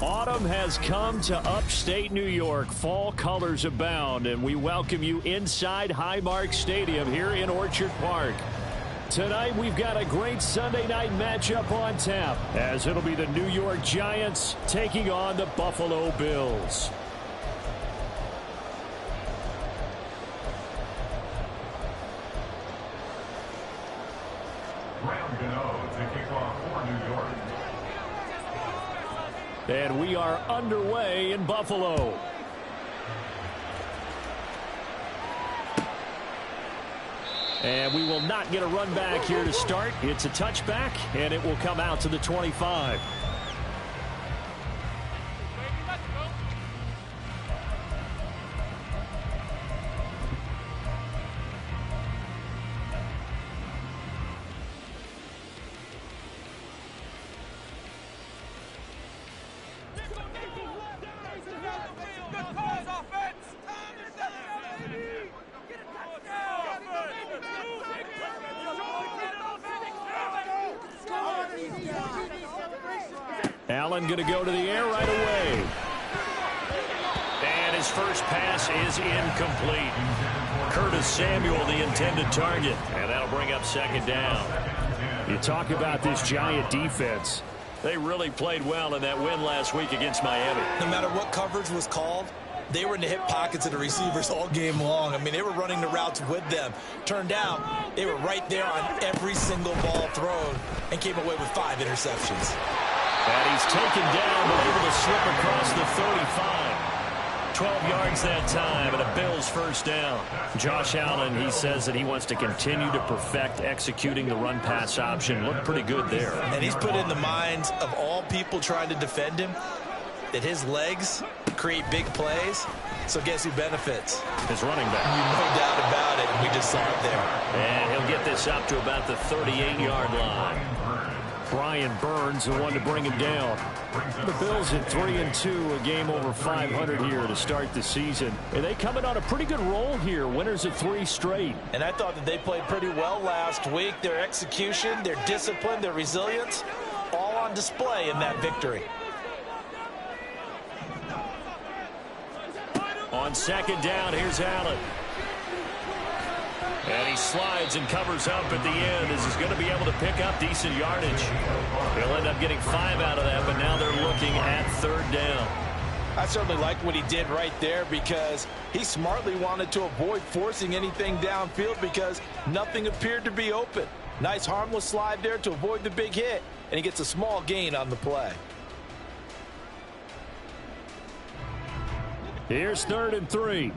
Autumn has come to upstate New York. Fall colors abound, and we welcome you inside Highmark Stadium here in Orchard Park. Tonight, we've got a great Sunday night matchup on tap, as it'll be the New York Giants taking on the Buffalo Bills. And we are underway in Buffalo. And we will not get a run back here to start. It's a touchback, and it will come out to the 25. Allen going to go to the air right away. And his first pass is incomplete. Curtis Samuel, the intended target. And that'll bring up second down. You talk about this Giant defense. They really played well in that win last week against Miami. No matter what coverage was called, they were in the hip pockets of the receivers all game long. I mean, they were running the routes with them. Turned out, they were right there on every single ball thrown and came away with 5 interceptions. And he's taken down, but able to slip across the 35. 12 yards that time, and a Bills first down. Josh Allen, he says that he wants to continue to perfect executing the run-pass option. Looked pretty good there. And he's put in the minds of all people trying to defend him that his legs create big plays. So guess who benefits? His running back. No doubt about it, and we just saw it there. And he'll get this up to about the 38-yard line. Brian Burns, the one to bring him down. The Bills at 3-2, a game over 500 here to start the season. And they coming on a pretty good roll here, winners of 3 straight. And I thought that they played pretty well last week. Their execution, their discipline, their resilience, all on display in that victory. On second down, here's Allen. And he slides and covers up at the end as he's going to be able to pick up decent yardage. He'll end up getting 5 out of that, but now they're looking at third down. I certainly liked what he did right there because he smartly wanted to avoid forcing anything downfield because nothing appeared to be open. Nice harmless slide there to avoid the big hit, and he gets a small gain on the play. Here's 3rd and 3.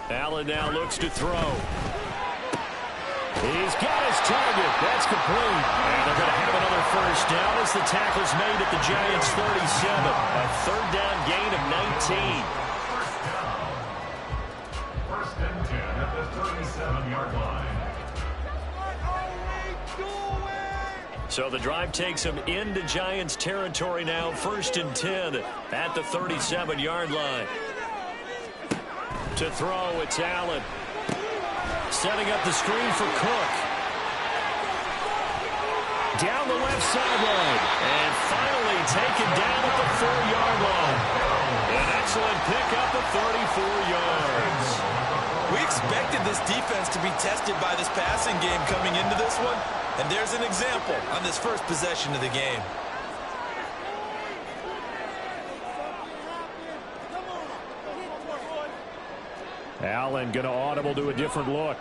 Allen now looks to throw. He's got his target. That's complete. And they're going to have another first down as the tackle's made at the Giants' 37. A third down gain of 19. First and 10 at the 37-yard line. So the drive takes him into Giants territory now. First and 10 at the 37-yard line. To throw, it's Allen. Setting up the screen for Cook. Down the left sideline. And finally taken down at the 4-yard line. An excellent pickup of 34 yards. We expected this defense to be tested by this passing game coming into this one. And there's an example on this first possession of the game. Allen going to audible to a different look.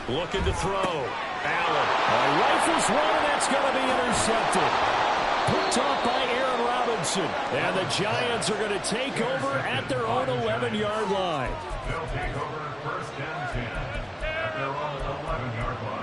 Looking to throw. Allen. Rifles one, and that's going to be intercepted. Picked off by Aaron Robinson. And the Giants are going to take over at their own 11-yard line. They'll take over first and 10 at their own 11-yard line.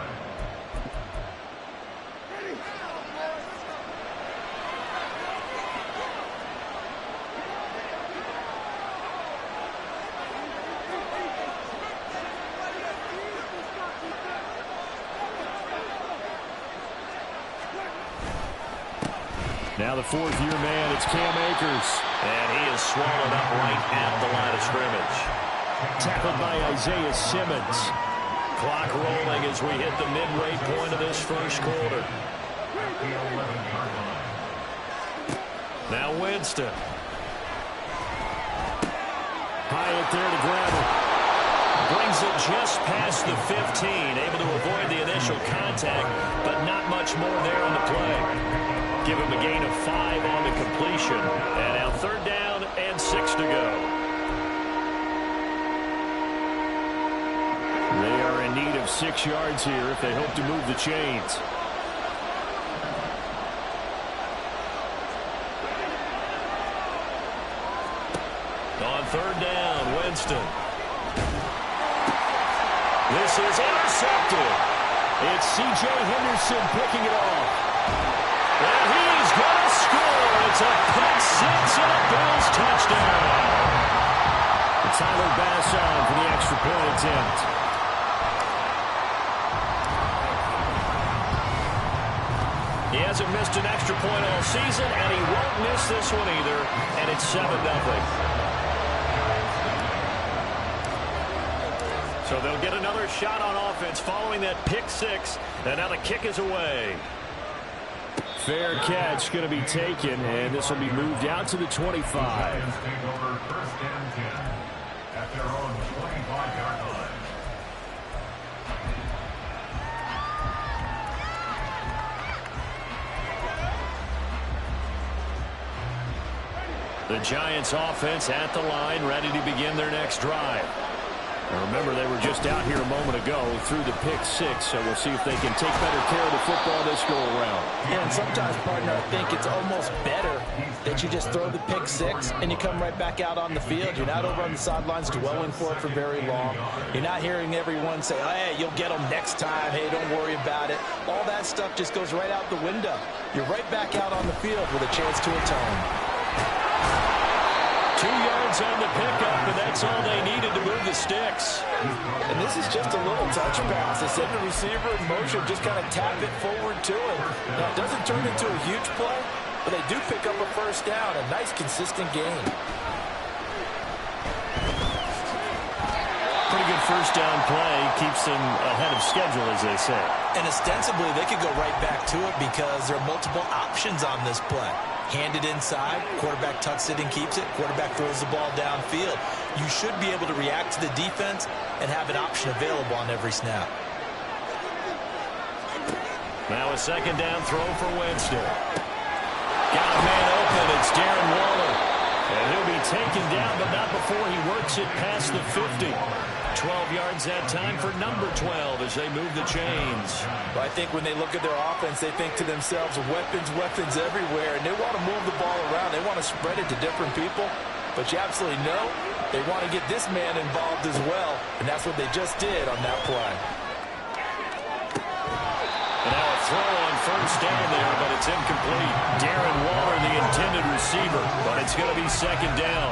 Now the fourth-year man, it's Cam Akers. And he is swallowed up right at the line of scrimmage. Tackled by Isaiah Simmons. Clock rolling as we hit the midway point of this first quarter. Now Winston. Hyatt there to grab it. Brings it just past the 15. Able to avoid the initial contact, but not much more there on the play. Give him a gain of 5 on the completion. And now 3rd down and 6 to go. They are in need of 6 yards here if they hope to move the chains. On 3rd down, Winston. This is intercepted. It's C.J. Henderson picking it off. And he's going to score. It's a pick 6 and a Bills touchdown. And Tyler Bass on for the extra point attempt. He hasn't missed an extra point all season, and he won't miss this one either. And it's 7-0. So they'll get another shot on offense following that pick 6. And now the kick is away. Fair catch going to be taken, and this will be moved out to the 25. Take over 1st and 10 at their own 25-yard line. The Giants offense at the line, ready to begin their next drive. Now remember, they were just out here a moment ago through the pick 6, so we'll see if they can take better care of the football this go-around. Yeah, and sometimes, partner, I think it's almost better that you just throw the pick 6 and you come right back out on the field. You're not over on the sidelines dwelling for it for very long. You're not hearing everyone say, hey, you'll get them next time. Hey, don't worry about it. All that stuff just goes right out the window. You're right back out on the field with a chance to atone. 2 yards on the pickup, and that's all they needed to move the sticks. And this is just a little touch pass. They send the receiver in motion, just kind of tap it forward to him. Now, it doesn't turn into a huge play, but they do pick up a 1st down, a nice, consistent gain. Pretty good 1st down play. Keeps them ahead of schedule, as they say. And ostensibly, they could go right back to it because there are multiple options on this play. Handed inside, quarterback tucks it and keeps it, quarterback throws the ball downfield. You should be able to react to the defense and have an option available on every snap. Now a 2nd down throw for Winston. Got a man open, it's Darren Waller. And he'll be taken down, but not before he works it past the 50. 12 yards that time for number 12 as they move the chains. Well, I think when they look at their offense, they think to themselves, weapons, weapons everywhere, and they want to move the ball around. They want to spread it to different people, but you absolutely know they want to get this man involved as well, and that's what they just did on that play. And now a throw on 1st down there, but it's incomplete. Darren Waller, the intended receiver, but it's going to be 2nd down.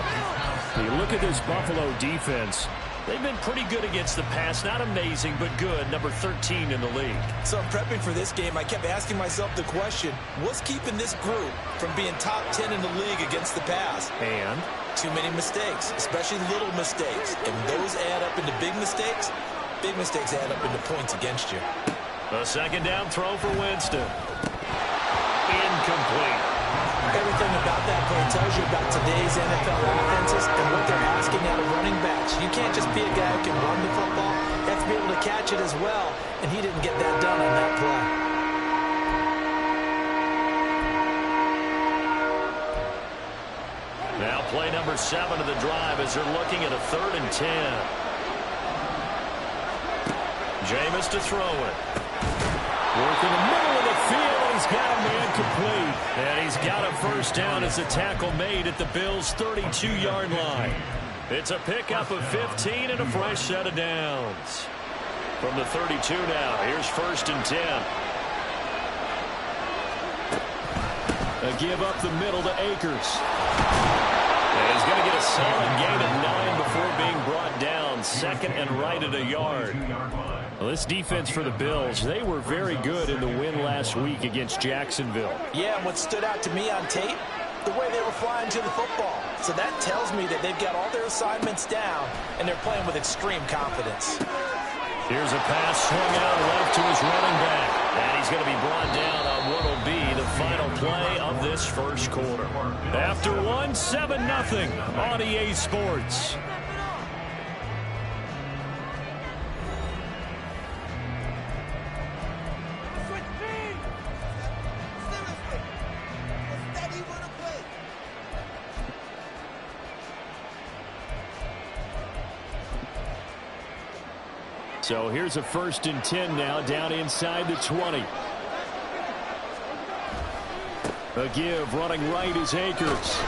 You look at this Buffalo defense. They've been pretty good against the pass. Not amazing, but good. Number 13 in the league. So prepping for this game, I kept asking myself the question, what's keeping this group from being top 10 in the league against the pass? And too many mistakes, especially little mistakes. And those add up into big mistakes. Big mistakes add up into points against you. A 2nd down throw for Winston. Incomplete. Everything about that play tells you about today's NFL offenses and what they're asking out of running backs. You can't just be a guy who can run the football. You have to be able to catch it as well, and he didn't get that done on that play. Now play number 7 of the drive as they're looking at a 3rd and 10. Jameis to throw it. work in the middle of the field. He's got a man complete. And he's got a 1st down as the tackle made at the Bills' 32-yard line. It's a pickup of 15 and a fresh set of downs. From the 32 now, here's 1st and 10. A give up the middle to Akers. And he's going to get a solid gain of 9 before being brought down. 2nd and right at a yard. 2-yard line. Well, this defense for the Bills, they were very good in the win last week against Jacksonville. Yeah, and what stood out to me on tape, the way they were flying to the football. So that tells me that they've got all their assignments down, and they're playing with extreme confidence. Here's a pass swung out left to his running back. And he's going to be brought down on what will be the final play of this first quarter. After one, 7-0 on EA Sports. So here's a 1st and 10 now, down inside the 20. A give, running right is Akers.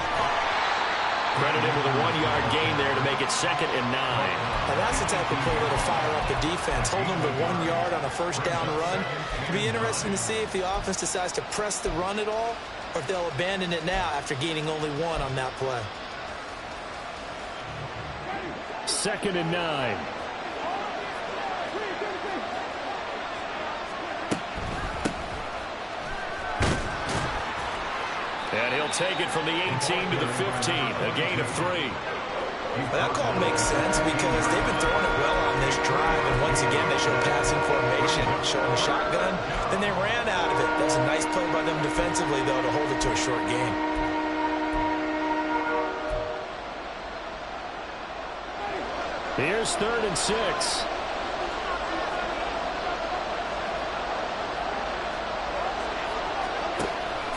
Credit him with a 1-yard gain there to make it 2nd and 9. Now that's the type of play that'll fire up the defense. Hold them to 1 yard on a 1st down run. It'll be interesting to see if the offense decides to press the run at all, or if they'll abandon it now after gaining only 1 on that play. 2nd and 9. And he'll take it from the 18 to the 15, a gain of 3. Well, that call makes sense because they've been throwing it well on this drive, and once again they show passing formation, showing the shotgun. Then they ran out of it. That's a nice play by them defensively, though, to hold it to a short gain. Here's 3rd and 6.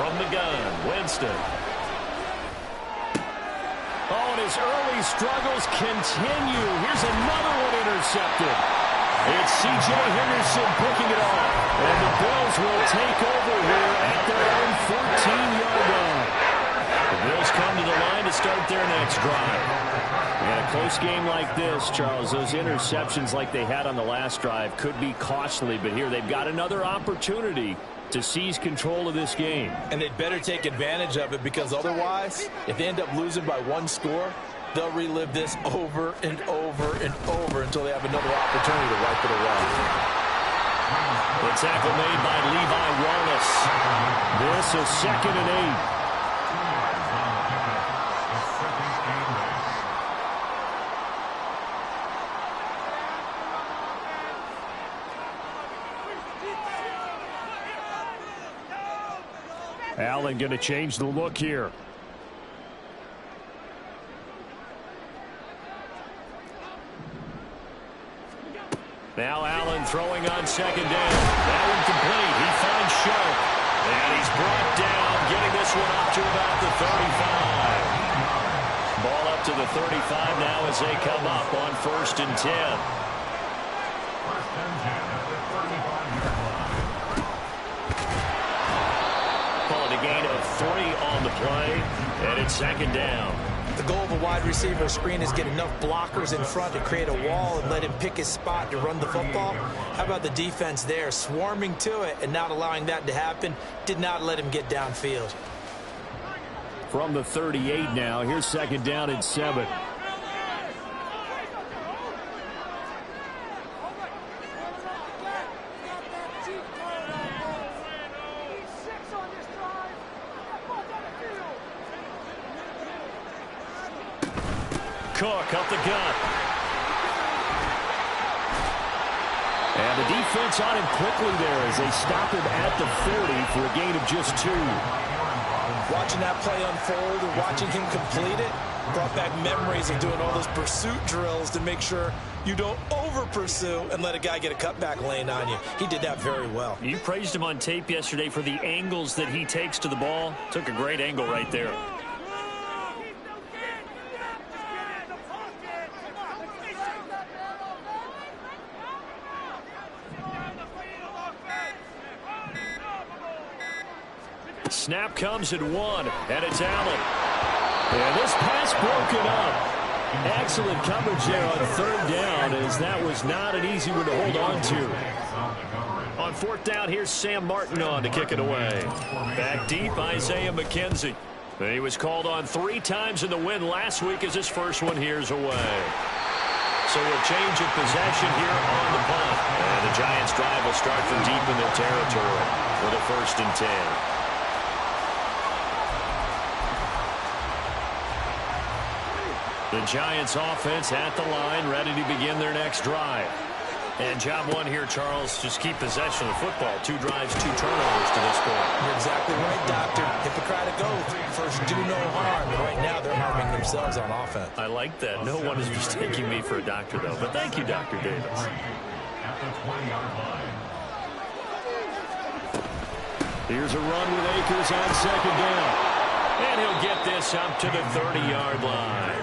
From the gun, Winston. Oh, and his early struggles continue. Here's another one intercepted. It's C.J. Henderson picking it off. And the Bills will take over here at their own 14-yard line. The Bills come to the line to start their next drive. In a close game like this, Charles, those interceptions like they had on the last drive could be costly. But here they've got another opportunity to seize control of this game. And they'd better take advantage of it, because otherwise, if they end up losing by 1 score, they'll relive this over and over and over until they have another opportunity to wipe it away. The tackle made by Levi Wallace. This is 2nd and 8. Allen going to change the look here. Now Allen throwing on 2nd down. That one complete. He finds Sharp. And he's brought down, getting this one up to about the 35. Ball up to the 35 now as they come up on 1st and 10. 1st and 10 at the 35-yard line. Calling a gain of 3 on the play, and it's 2nd down. The goal of a wide receiver screen is get enough blockers in front to create a wall and let him pick his spot to run the football. How about the defense there, swarming to it and not allowing that to happen? Did not let him get downfield. From the 38 now, here's 2nd down and 7. Cook up the gut. And the defense on him quickly there as they stop him at the 40 for a gain of just 2. Watching that play unfold and watching him complete it brought back memories of doing all those pursuit drills to make sure you don't over-pursue and let a guy get a cutback lane on you. He did that very well. You praised him on tape yesterday for the angles that he takes to the ball. Took a great angle right there. Snap comes at 1, and it's Allen. And this pass broken up. Excellent coverage there on 3rd down, as that was not an easy one to hold on to. On 4th down, here's Sam Martin on to kick it away. Back deep, Isaiah McKenzie. He was called on 3 times in the win last week as his first one here's away. So a change of possession here on the punt. And the Giants' drive will start from deep in their territory with a 1st and 10. The Giants offense at the line, ready to begin their next drive. And job one here, Charles, just keep possession of the football. 2 drives, 2 turnovers to this point. You're exactly right, Doctor. Hippocratic oath. First, do no harm. And right now, they're harming themselves on offense. I like that. No one is mistaking me for a doctor, though. But thank you, Dr. Davis. At the 20-yard line. Here's a run with Akers on 2nd down. And he'll get this up to the 30-yard line.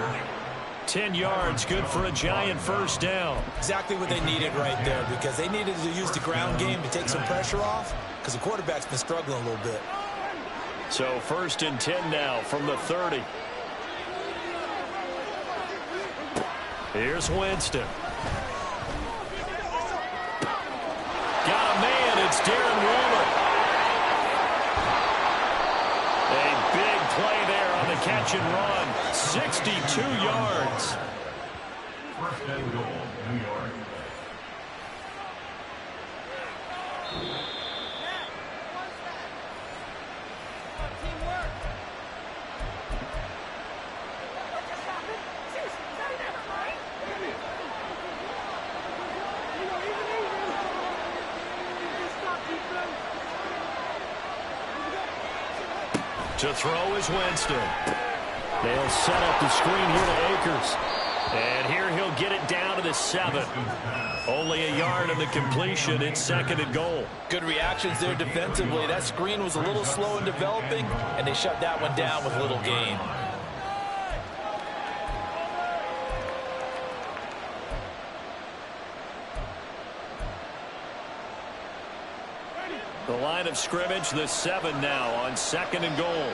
10 yards, good for a Giant 1st down. Exactly what they needed right there, because they needed to use the ground game to take some pressure off, because the quarterback's been struggling a little bit. So 1st and 10 now from the 30. Here's Winston. Got a man, it's Darren Waller. A big play there on the catch and run. 62 yards. 1st and goal, New York. To throw is Winston. They'll set up the screen here to Akers. And here he'll get it down to the 7. Only a yard on the completion. It's 2nd and goal. Good reactions there defensively. That screen was a little slow in developing, and they shut that one down with little gain. The line of scrimmage, the 7 now on 2nd and goal.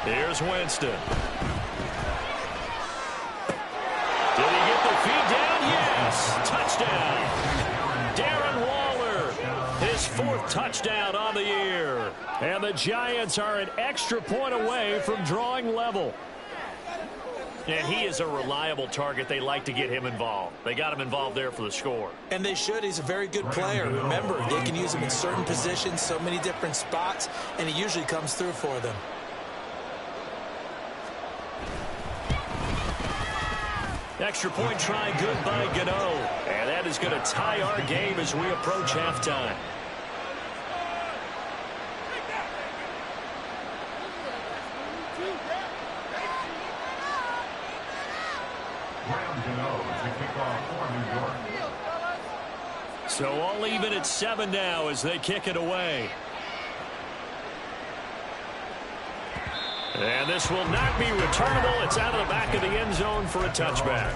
Here's Winston. Did he get the feed down? Yes. Touchdown. Darren Waller. His 4th touchdown on the year. And the Giants are an extra point away from drawing level. And he is a reliable target. They like to get him involved. They got him involved there for the score. And they should. He's a very good player. Remember, they can use him in certain positions, so many different spots, and he usually comes through for them. Extra point try good by Gano. And that is going to tie our game as we approach halftime. So all even at 7 now as they kick it away. And this will not be returnable. It's out of the back of the end zone for a touchback.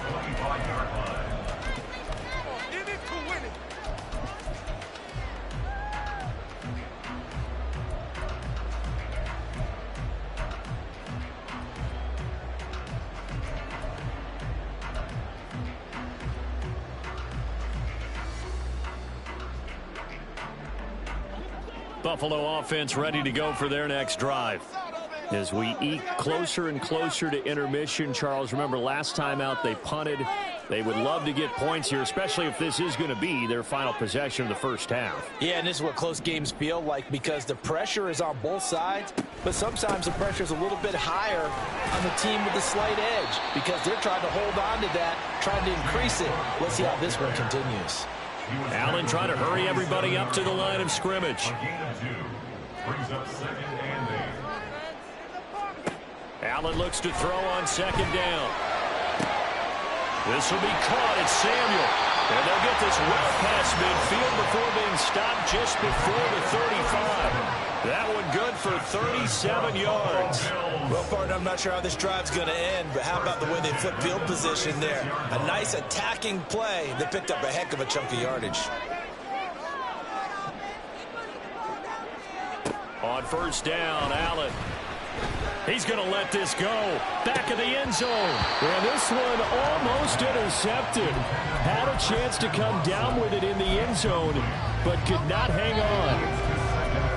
Buffalo offense ready to go for their next drive. As we eke closer and closer to intermission, Charles, remember last time out they punted. They would love to get points here, especially if this is going to be their final possession of the 1st half. Yeah, and this is what close games feel like, because the pressure is on both sides, but sometimes the pressure is a little bit higher on the team with the slight edge, because they're trying to hold on to that, trying to increase it. Let's see how this one continues. Allen trying to hurry everybody up to the line of scrimmage. Brings up 2nd and 8. Allen looks to throw on 2nd down. This will be caught. It's Samuel. And they'll get this well past midfield before being stopped just before the 35. That one good for 37 yards. Well, partner, I'm not sure how this drive's going to end, but how about the way they flip field position there? A nice attacking play. They picked up a heck of a chunk of yardage. On 1st down, Allen. He's going to let this go. Back of the end zone. And this one almost intercepted. Had a chance to come down with it in the end zone, but could not hang on.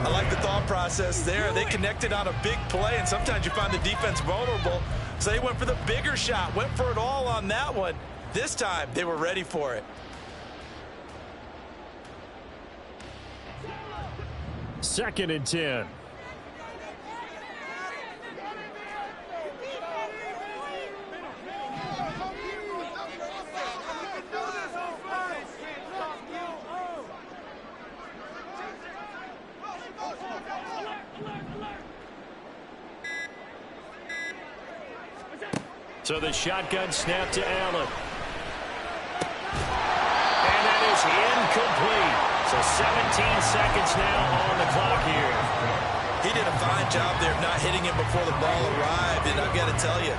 I like the thought process there. They connected on a big play, and sometimes you find the defense vulnerable. So they went for the bigger shot, went for it all on that one. This time, they were ready for it. Second and 10. So the shotgun snap to Allen. And that is incomplete. So 17 seconds now on the clock here. He did a fine job there of not hitting him before the ball arrived. And I've got to tell you,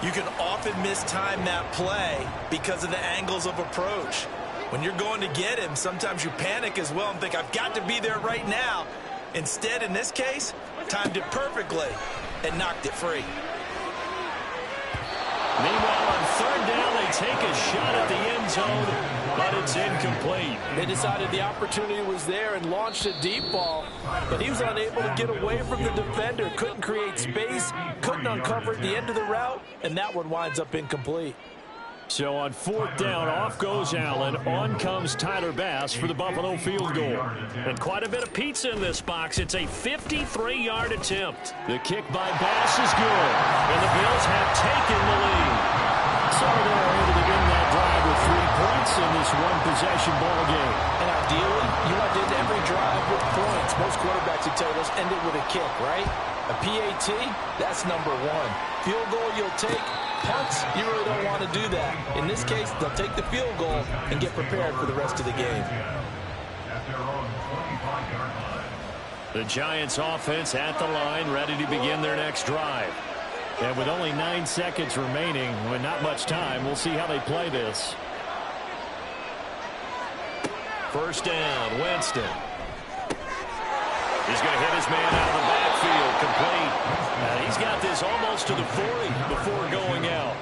you can often mistime that play because of the angles of approach. When you're going to get him, sometimes you panic as well and think, I've got to be there right now. Instead, in this case, timed it perfectly and knocked it free. Meanwhile, on third down, they take a shot at the end zone, but it's incomplete. They decided the opportunity was there and launched a deep ball, but he was unable to get away from the defender, couldn't create space, couldn't uncover at the end of the route, and that one winds up incomplete. So on fourth down, off goes Allen. On comes Tyler Bass for the Buffalo field goal. And quite a bit of pizza in this box. It's a 53-yard attempt. The kick by Bass is good. And the Bills have taken the lead. So they're able to end that drive with 3 points in this one-possession ball game. And ideally, you want to end every drive with points. Most quarterbacks, you tell us, end it with a kick, right? A PAT, that's number 1. Field goal you'll take. Punts, you really don't want to do that. In this case, they'll take the field goal and get prepared for the rest of the game. The Giants offense at the line, ready to begin their next drive. And with only 9 seconds remaining, with not much time, we'll see how they play this. First down, Winston. He's going to hit his man out of the backfield, complete. He's got this almost to the 40 before going out.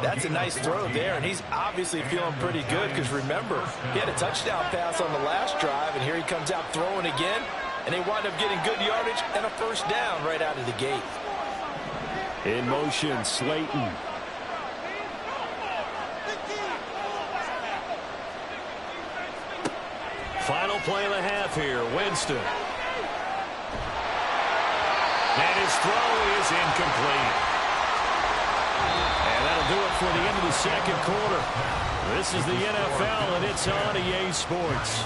That's a nice throw there, and he's obviously feeling pretty good because, remember, he had a touchdown pass on the last drive, and here he comes out throwing again, and they wind up getting good yardage and a first down right out of the gate. In motion, Slayton. Final play of the half here, Winston. And his throw is incomplete. And that'll do it for the end of the second quarter. This is the NFL, and it's on EA Sports.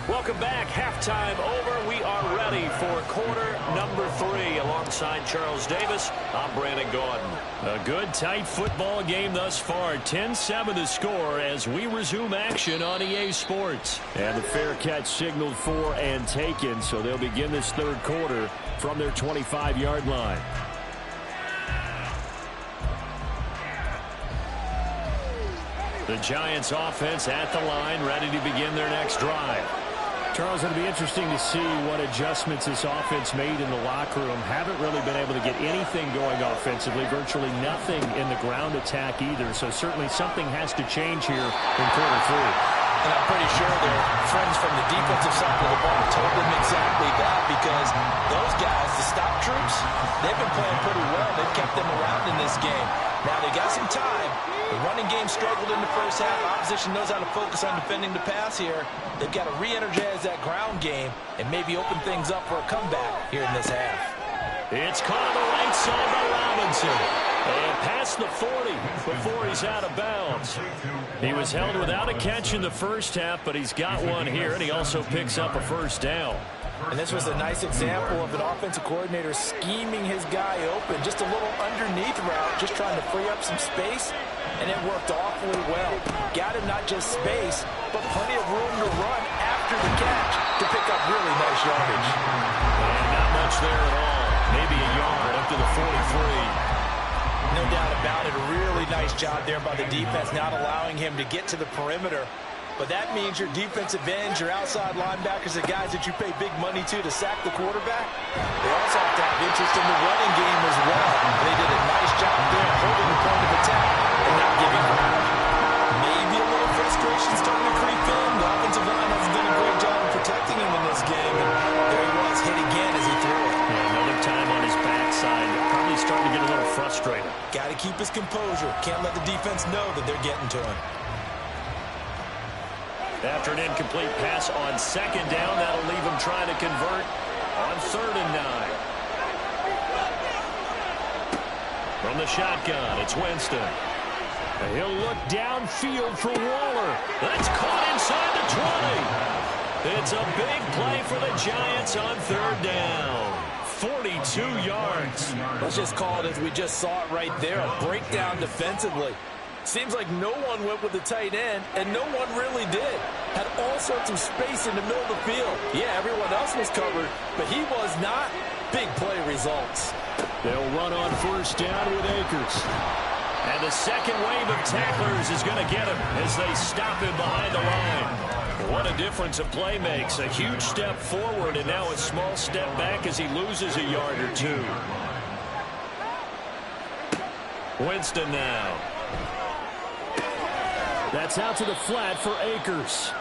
Welcome back. Halftime over. We are ready for quarter number 3. Alongside Charles Davis, I'm Brandon Gordon. A good, tight football game thus far. 10-7 the score as we resume action on EA Sports. And the fair catch signaled for and taken, so they'll begin this third quarter from their 25-yard line. The Giants offense at the line, ready to begin their next drive. Charles, it'll be interesting to see what adjustments this offense made in the locker room. Haven't really been able to get anything going offensively, virtually nothing in the ground attack either. So certainly something has to change here in quarter 3. And I'm pretty sure their friends from the defensive side of the ball told them exactly that, because those guys, the stop troops, they've been playing pretty well. They've kept them around in this game. Now they got some time. The running game struggled in the first half. Opposition knows how to focus on defending the pass here. They've got to re-energize that ground game and maybe open things up for a comeback here in this half. It's caught on the right side by Robinson. And past the 40 before he's out of bounds. He was held without a catch in the first half, but he's got one here, and he also picks up a first down. And this was a nice example of an offensive coordinator scheming his guy open. Just a little underneath route, just trying to free up some space, and it worked awfully well. Got him not just space, but plenty of room to run after the catch to pick up really nice yardage. And not much there at all. maybe a yard up to the 43. No doubt about it. A really nice job there by the defense, not allowing him to get to the perimeter. But that means your defensive ends, your outside linebackers, the guys that you pay big money to sack the quarterback, they also have to have interest in the running game as well. They did a nice job there holding the point of attack and not giving ground. Maybe a little frustration starting to creep in. The offensive line hasn't done a great job of protecting him in this game. And there he was, hit again as he threw it. Yeah, another time on his backside. Probably starting to get a little frustrated. Got to keep his composure. Can't let the defense know that they're getting to him. After an incomplete pass on second down, that'll leave him trying to convert on 3rd and 9. From the shotgun, it's Winston. He'll look downfield for Waller. That's caught inside the 20. It's a big play for the Giants on 3rd down. 42 yards. Let's just call it as we just saw it right there, a breakdown defensively. Seems like no one went with the tight end, and no one really did. Had all sorts of space in the middle of the field. Yeah, everyone else was covered, but he was not. Big play results. They'll run on 1st down with Akers. And the second wave of tacklers is going to get him as they stop him behind the line. What a difference a play makes. A huge step forward and now a small step back as he loses a yard or two. Winston now. That's out to the flat for Akers.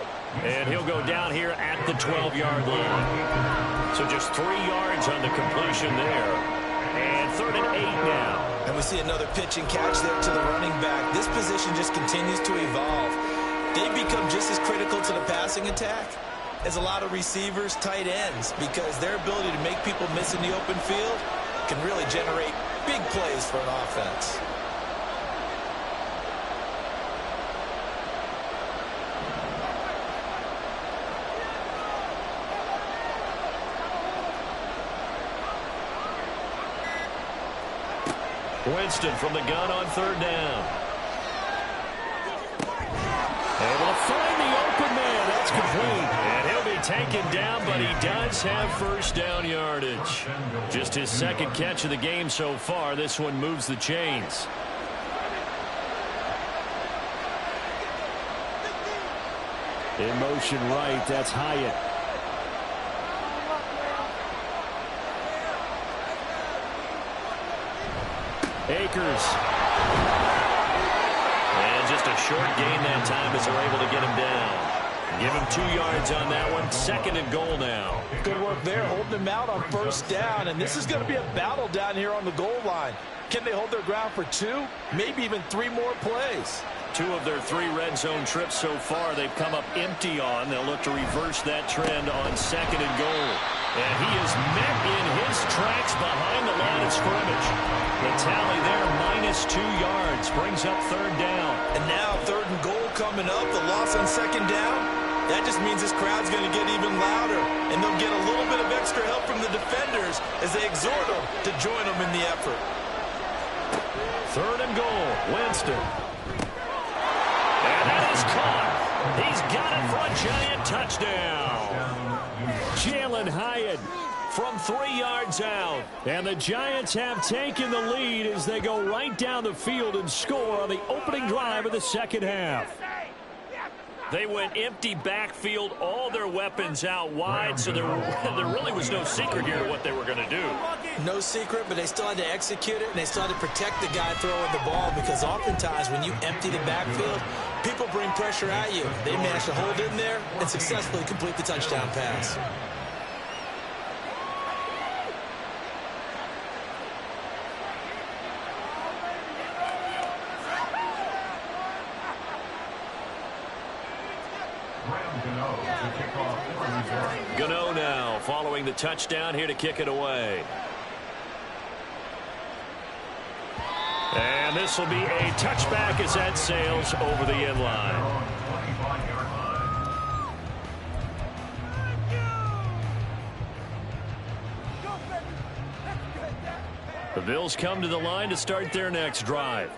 And he'll go down here at the 12-yard line. So just 3 yards on the completion there. And 3rd and 8 now. And we see another pitch and catch there to the running back. This position just continues to evolve. They've become just as critical to the passing attack as a lot of receivers, tight ends, because their ability to make people miss in the open field can really generate big plays for an offense. Winston from the gun on 3rd down. Able to find the open man. That's complete. And he'll be taken down, but he does have 1st down yardage. Just his 2nd catch of the game so far. This one moves the chains. In motion right, that's Hyatt. Akers. And just a short gain that time as they're able to get him down. Give him 2 yards on that one. 2nd and goal now. Good work there, holding him out on 1st down. And this is going to be a battle down here on the goal line. Can they hold their ground for 2, maybe even 3 more plays? 2 of their 3 red zone trips so far they've come up empty on. They'll look to reverse that trend on 2nd and goal. And he is met in his tracks behind the line of scrimmage. The tally there, -2 yards, brings up 3rd down. And now 3rd and goal coming up. The loss on 2nd down, that just means this crowd's going to get even louder. And they'll get a little bit of extra help from the defenders as they exhort them to join them in the effort. 3rd and goal, Winston. And that is caught. He's got it for a Giant touchdown. Jalen Hyatt from 3 yards out. And the Giants have taken the lead as they go right down the field and score on the opening drive of the 2nd half. They went empty backfield, all their weapons out wide, so there really was no secret here to what they were going to do. No secret, but they still had to execute it, and they still had to protect the guy throwing the ball, because oftentimes when you empty the backfield, people bring pressure at you. They managed to hold in there and successfully complete the touchdown pass. Gano now following the touchdown here to kick it away. And this will be a touchback as that sails over the end line. The Bills come to the line to start their next drive.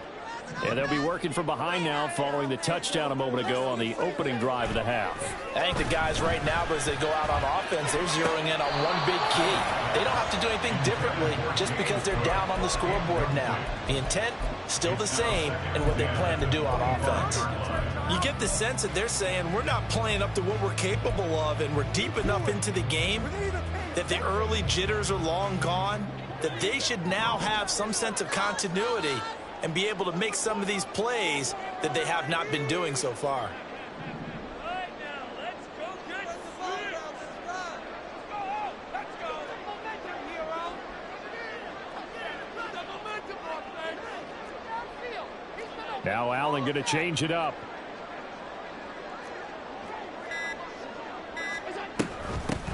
And they'll be working from behind now following the touchdown a moment ago on the opening drive of the half. I think the guys right now, as they go out on offense, they're zeroing in on one big key. They don't have to do anything differently just because they're down on the scoreboard now. The intent, still the same in what they plan to do on offense. You get the sense that they're saying we're not playing up to what we're capable of, and we're deep enough into the game that the early jitters are long gone, that they should now have some sense of continuity and be able to make some of these plays that they have not been doing so far. Now Allen going to change it up.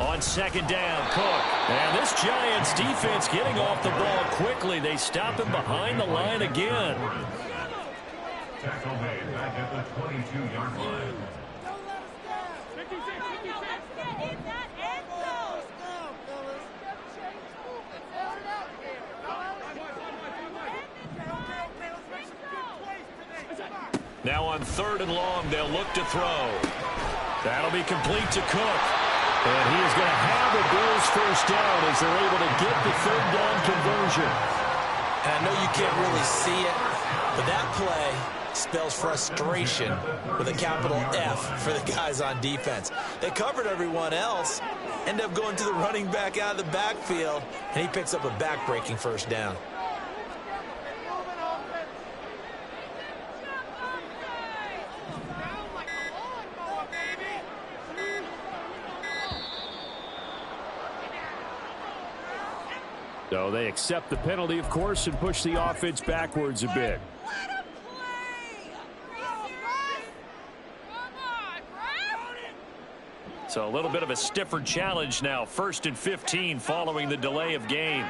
On second down, Cook. And this Giants defense getting off the ball quickly. They stop him behind the line again. Tackle made back at the 22-yard line. Now on third and long, they'll look to throw. That'll be complete to Cook. And he is going to have the Bills first down as they're able to get the third down conversion. And I know you can't really see it, but that play spells frustration with a capital F for the guys on defense. They covered everyone else, end up going to the running back out of the backfield, and he picks up a back-breaking first down. So they accept the penalty, of course, and push the offense backwards a bit. So a little bit of a stiffer challenge now. 1st and 15 following the delay of game.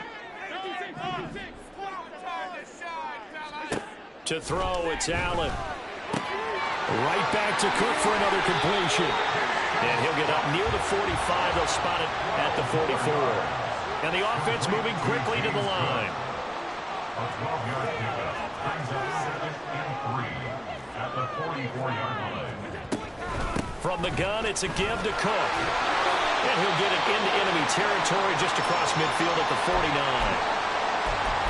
To throw, it's Allen. Right back to Cook for another completion. And he'll get up near the 45. They'll spot it at the 44. And the offense moving quickly to the line. A 12-yard pickup brings up 2nd and 3 at the 44-yard line. From the gun, it's a give to Cook. And he'll get it into enemy territory just across midfield at the 49.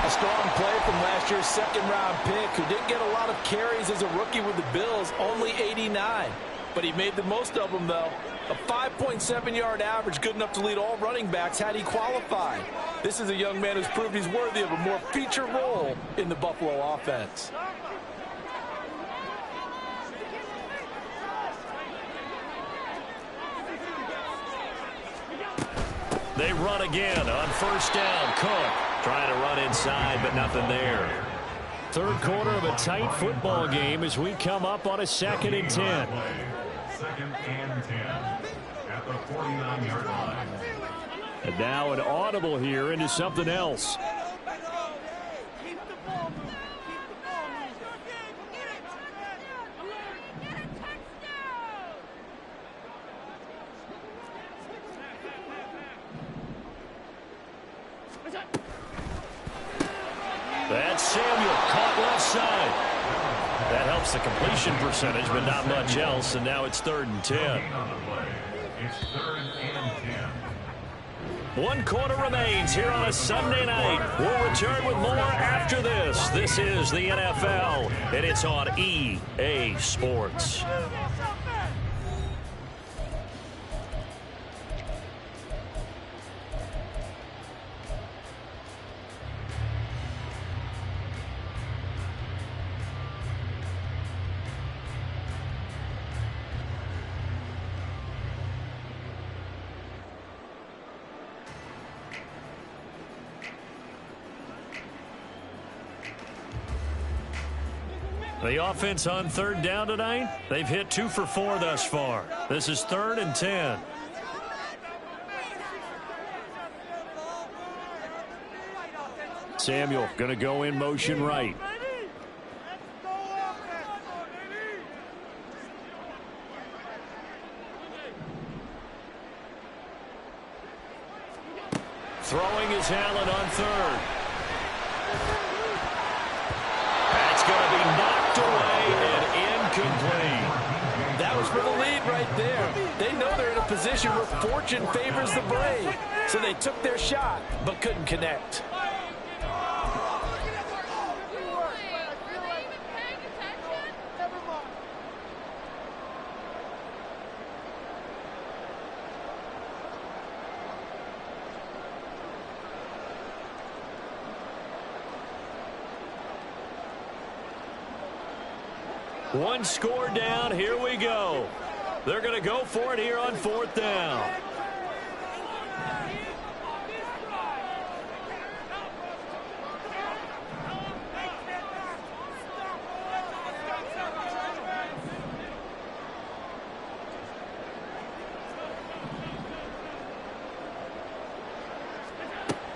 A strong play from last year's second-round pick who didn't get a lot of carries as a rookie with the Bills, only 89. But he made the most of them, though. A 5.7-yard average, good enough to lead all running backs had he qualified. This is a young man who's proved he's worthy of a more feature role in the Buffalo offense. They run again on first down. Cook trying to run inside, but nothing there. Third quarter of a tight football game as we come up on a 2nd and 10. 2nd and 10 at the 49-yard line. And now an audible here into something else. That's Samuel caught left side. That helps the completion percentage, but not much else. And now it's 3rd and 10. It's 3rd and 10. 1 quarter remains here on a Sunday night. We'll return with more after this. This is the NFL, and it's on EA Sports. The offense on 3rd down tonight, they've hit 2 for 4 thus far. This is 3rd and 10. Samuel going to go in motion right. Throwing is Allen on 3rd. That's going to be right there. They know they're in a position where fortune favors the brave. So they took their shot, but couldn't connect. One score down. Here we go. They're going to go for it here on 4th down.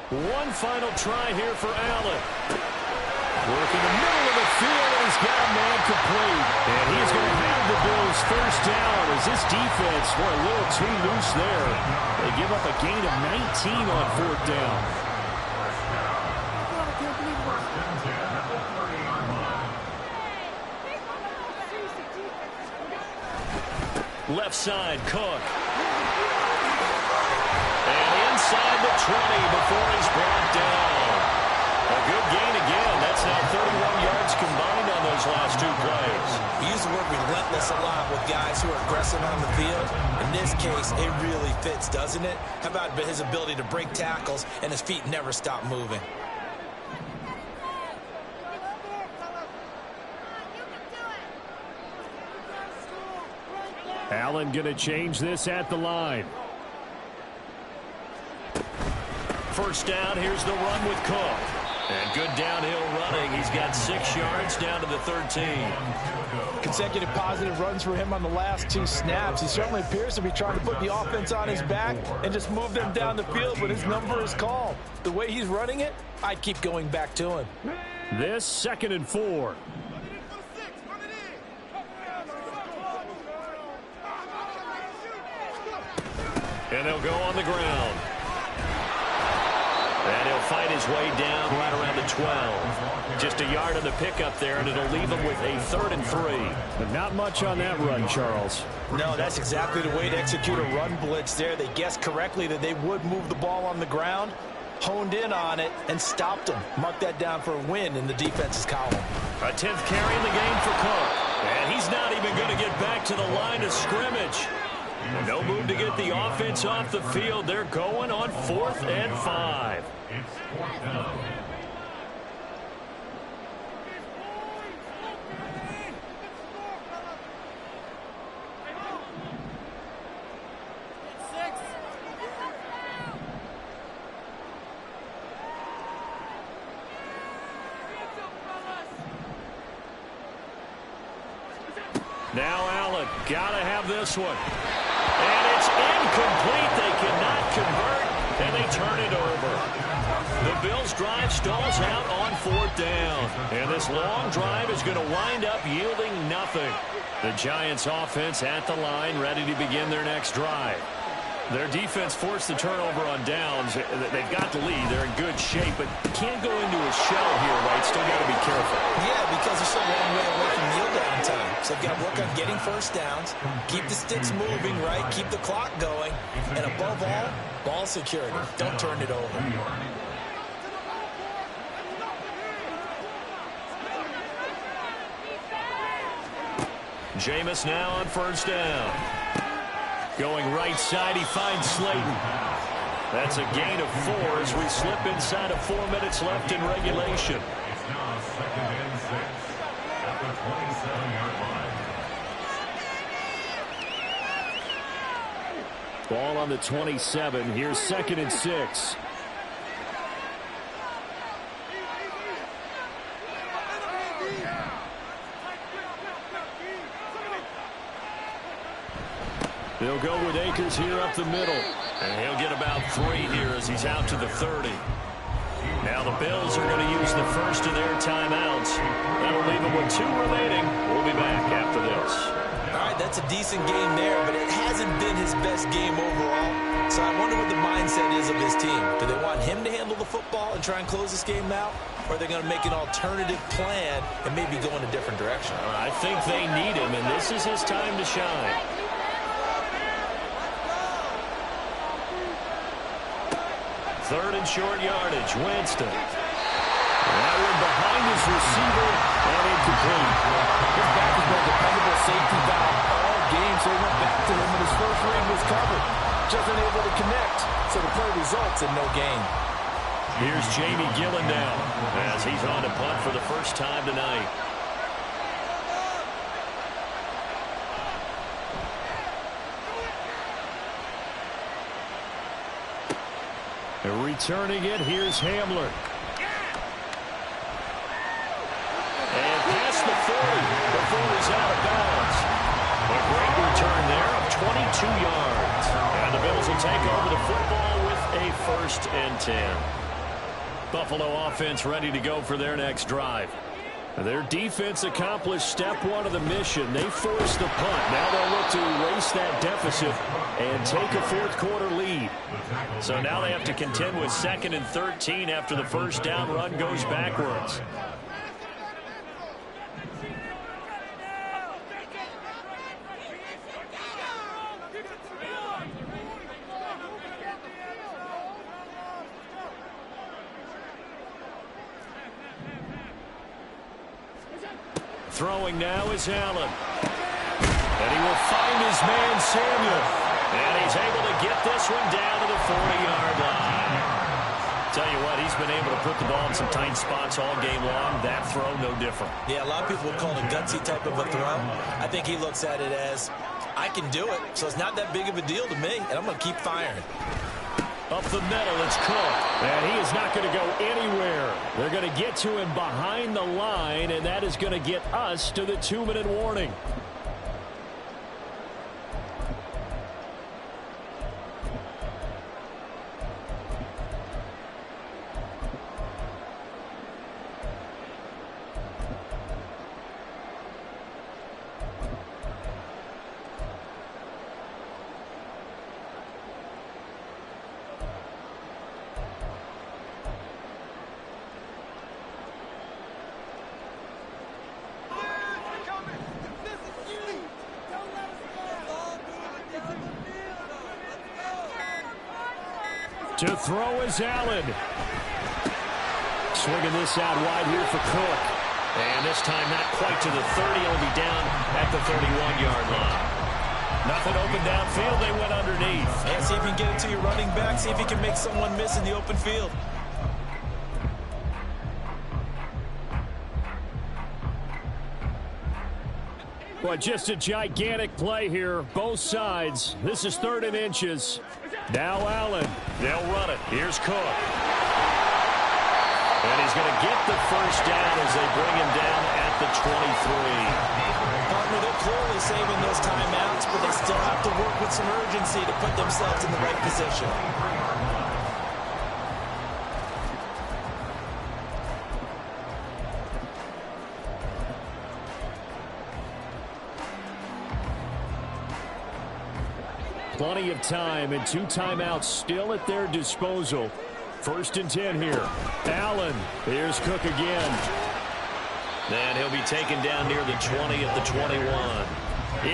One final try here for Allen. Working the middle of the field, and he's got a man complete. And he's going to have the Bills first down as this defense were a little too loose there. They give up a gain of 19 on 4th down. Left side, Cook. And inside the 20 before he's brought down. A good gain again. That's now 31 yards combined on those last 2 plays. We use the word relentless a lot with guys who are aggressive on the field. In this case, it really fits, doesn't it? How about his ability to break tackles and his feet never stop moving? Allen going to change this at the line. First down, here's the run with Cook. And good downhill running. He's got 6 yards down to the 13. Consecutive positive runs for him on the last 2 snaps. He certainly appears to be trying to put the offense on his back and just move them down the field, but his number is called. The way he's running it, I keep going back to him. This 2nd and 4. And they'll go on the ground. And he'll fight his way down right around the 12. Just a yard on the pickup there, and it'll leave him with a 3rd and 3. But not much on that run, Charles. No, that's exactly the way to execute a run blitz there. They guessed correctly that they would move the ball on the ground, honed in on it, and stopped them. Mark that down for a win in the defense's column. A 10th carry in the game for Cook. And he's not even going to get back to the line of scrimmage. No move to get the offense off the field. They're going on 4th and 5. It's 4th down. Now Allen, gotta have this one. And it's incomplete. They cannot convert, and they turn it over. The Bills' drive stalls out on 4th down. And this long drive is going to wind up yielding nothing. The Giants' offense at the line, ready to begin their next drive. Their defense forced the turnover on downs. They've got the lead. They're in good shape, but can't go into a shell here, right? Still got to be careful. Yeah, because they're so long way away from kneel down time. So they've got to work on getting first downs, keep the sticks moving, right? Keep the clock going. And above all, ball security. Don't turn it over. Jameis now on first down. Going right side, he finds Slayton. That's a gain of 4 as we slip inside of 4 minutes left in regulation. It's now 2nd and 6 at the 27-yard line. Ball on the 27. Here's 2nd and 6. They'll go with Akers here up the middle. And he'll get about 3 here as he's out to the 30. Now the Bills are going to use the first of their timeouts. That'll leave them with 2 remaining. We'll be back after this. All right, that's a decent game there, but it hasn't been his best game overall. So I wonder what the mindset is of his team. Do they want him to handle the football and try and close this game out? Or are they going to make an alternative plan and maybe go in a different direction? I think they need him, and this is his time to shine. Third and short yardage. Winston. That one behind his receiver and incomplete. His back has been a dependable safety valve all game, so he went back to him when his first read was covered. Just unable to connect, so the play results in no gain. Here's Jamie Gillen now as he's on to punt for the first time tonight. Returning it, here's Hamler. And past the 40 before he's out of bounds. A great return there of 22 yards. And the Bills will take over the football with a 1st and 10. Buffalo offense ready to go for their next drive. Their defense accomplished step one of the mission. They forced the punt. Now they'll look to erase that deficit and take a fourth-quarter lead. So now they have to contend with 2nd and 13 after the first down run goes backwards. Throwing now is Allen. And he will find his man Samuel. And he's able to get this one down to the 40-yard line. Tell you what, he's been able to put the ball in some tight spots all game long. That throw, no different. Yeah, a lot of people would call it a gutsy type of a throw. I think he looks at it as, I can do it, so it's not that big of a deal to me, and I'm going to keep firing. Up the middle, it's Cook. And he is not going to go anywhere. They're going to get to him behind the line, and that is going to get us to the 2-minute warning. To throw is Allen. Swinging this out wide here for Cook. And this time not quite to the 30. He'll be down at the 31-yard line. Nothing open downfield. They went underneath. And see if you can get it to your running back. See if you can make someone miss in the open field. Well, just a gigantic play here. Both sides. This is 3rd and inches. Now Allen. They'll run it. Here's Cook. And he's going to get the first down as they bring him down at the 23. Partner, they're clearly saving those timeouts, but they still have to work with some urgency to put themselves in the right position. Plenty of time and 2 timeouts still at their disposal. 1st and 10 here. Allen. Here's Cook again. And he'll be taken down near the 20 at the 21.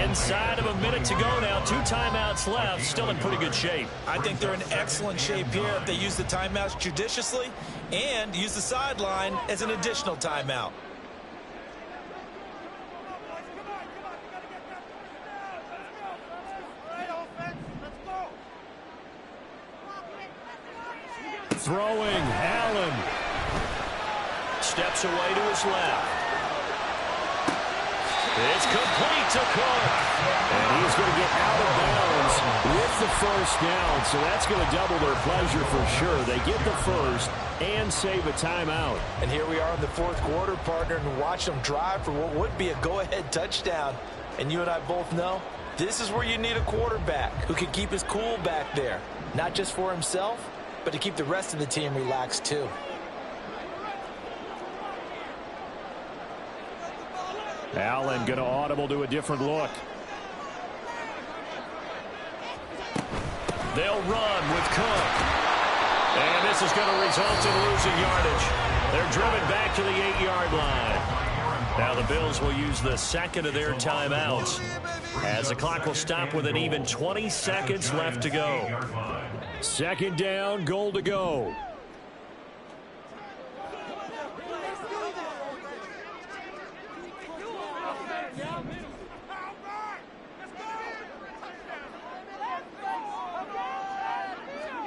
Inside of a minute to go now. 2 timeouts left. Still in pretty good shape. I think they're in excellent shape here if they use the timeouts judiciously and use the sideline as an additional timeout. Throwing, Allen. Steps away to his left. It's complete to Cook. And he's going to get out of bounds with the first down. So that's going to double their pleasure for sure. They get the first and save a timeout. And here we are in the 4th quarter, partner, and watch them drive for what would be a go-ahead touchdown. And you and I both know this is where you need a quarterback who can keep his cool back there. Not just for himself, but to keep the rest of the team relaxed too. Allen going to audible to a different look. They'll run with Cook. And this is going to result in losing yardage. They're driven back to the 8-yard line. Now the Bills will use the 2nd of their timeouts as the clock will stop with an even 20 seconds left to go. Second down, goal to go.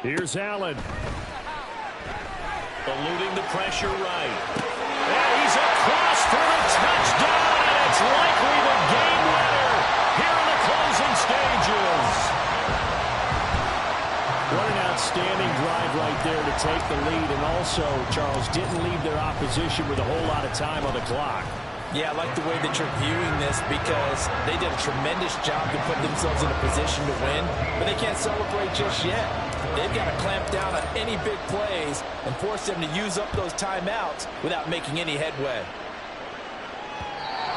Here's Allen. Eluding the pressure right. And he's across for the touchdown, and it's likely the game winner here in the closing stages. What an outstanding drive right there to take the lead, and also, Charles, didn't leave their opposition with a whole lot of time on the clock. Yeah, I like the way that you're viewing this because they did a tremendous job to put themselves in a position to win, but they can't celebrate just yet. They've got to clamp down on any big plays and force them to use up those timeouts without making any headway.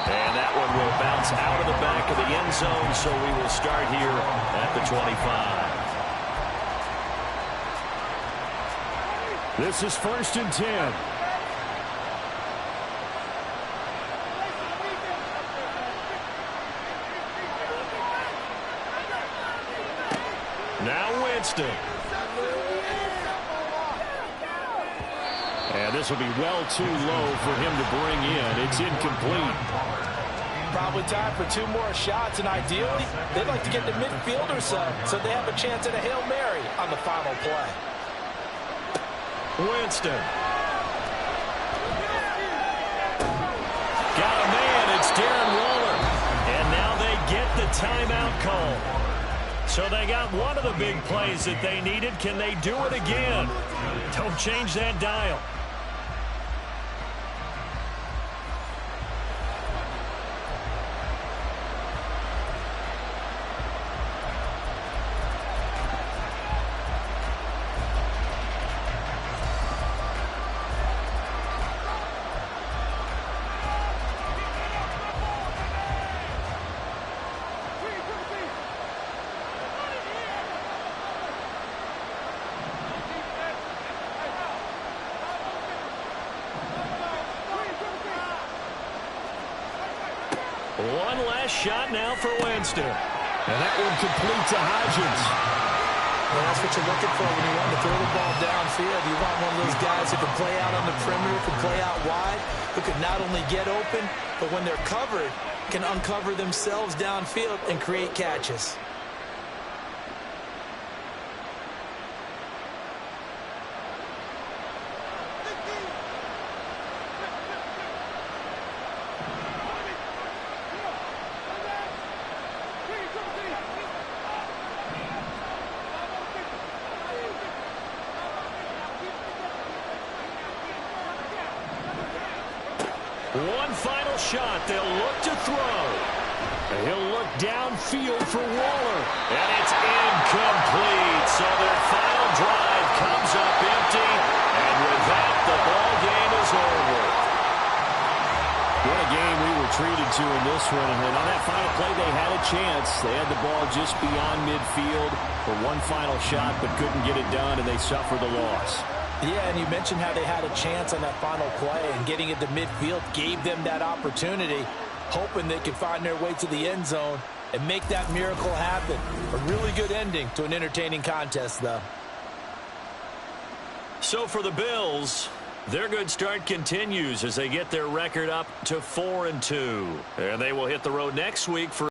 And that one will bounce out of the back of the end zone, so we will start here at the 25. This is 1st and 10. Now Winston. And this will be well too low for him to bring in. It's incomplete. Probably time for 2 more shots, and ideally, they'd like to get to midfield or so they have a chance at a Hail Mary on the final play. Winston. Got a man. It's Darren Waller. And now they get the timeout call. So they got one of the big plays that they needed. Can they do it again? Don't change that dial. One last shot now for Winston. And that one complete to Hodgins. Well, that's what you're looking for when you want to throw the ball downfield. You want one of those guys who can play out on the perimeter, can play out wide, who can not only get open, but when they're covered, can uncover themselves downfield and create catches. One final shot. They'll look to throw. And he'll look downfield for Waller. And it's incomplete. So their final drive comes up empty. And with that, the ball game is over. What a game we were treated to in this one. And on that final play, they had a chance. They had the ball just beyond midfield for one final shot, but couldn't get it done, and they suffered the loss. Yeah, and you mentioned how they had a chance on that final play, and getting it to midfield gave them that opportunity, hoping they could find their way to the end zone and make that miracle happen. A really good ending to an entertaining contest, though. So for the Bills, their good start continues as they get their record up to 4-2. And they will hit the road next week for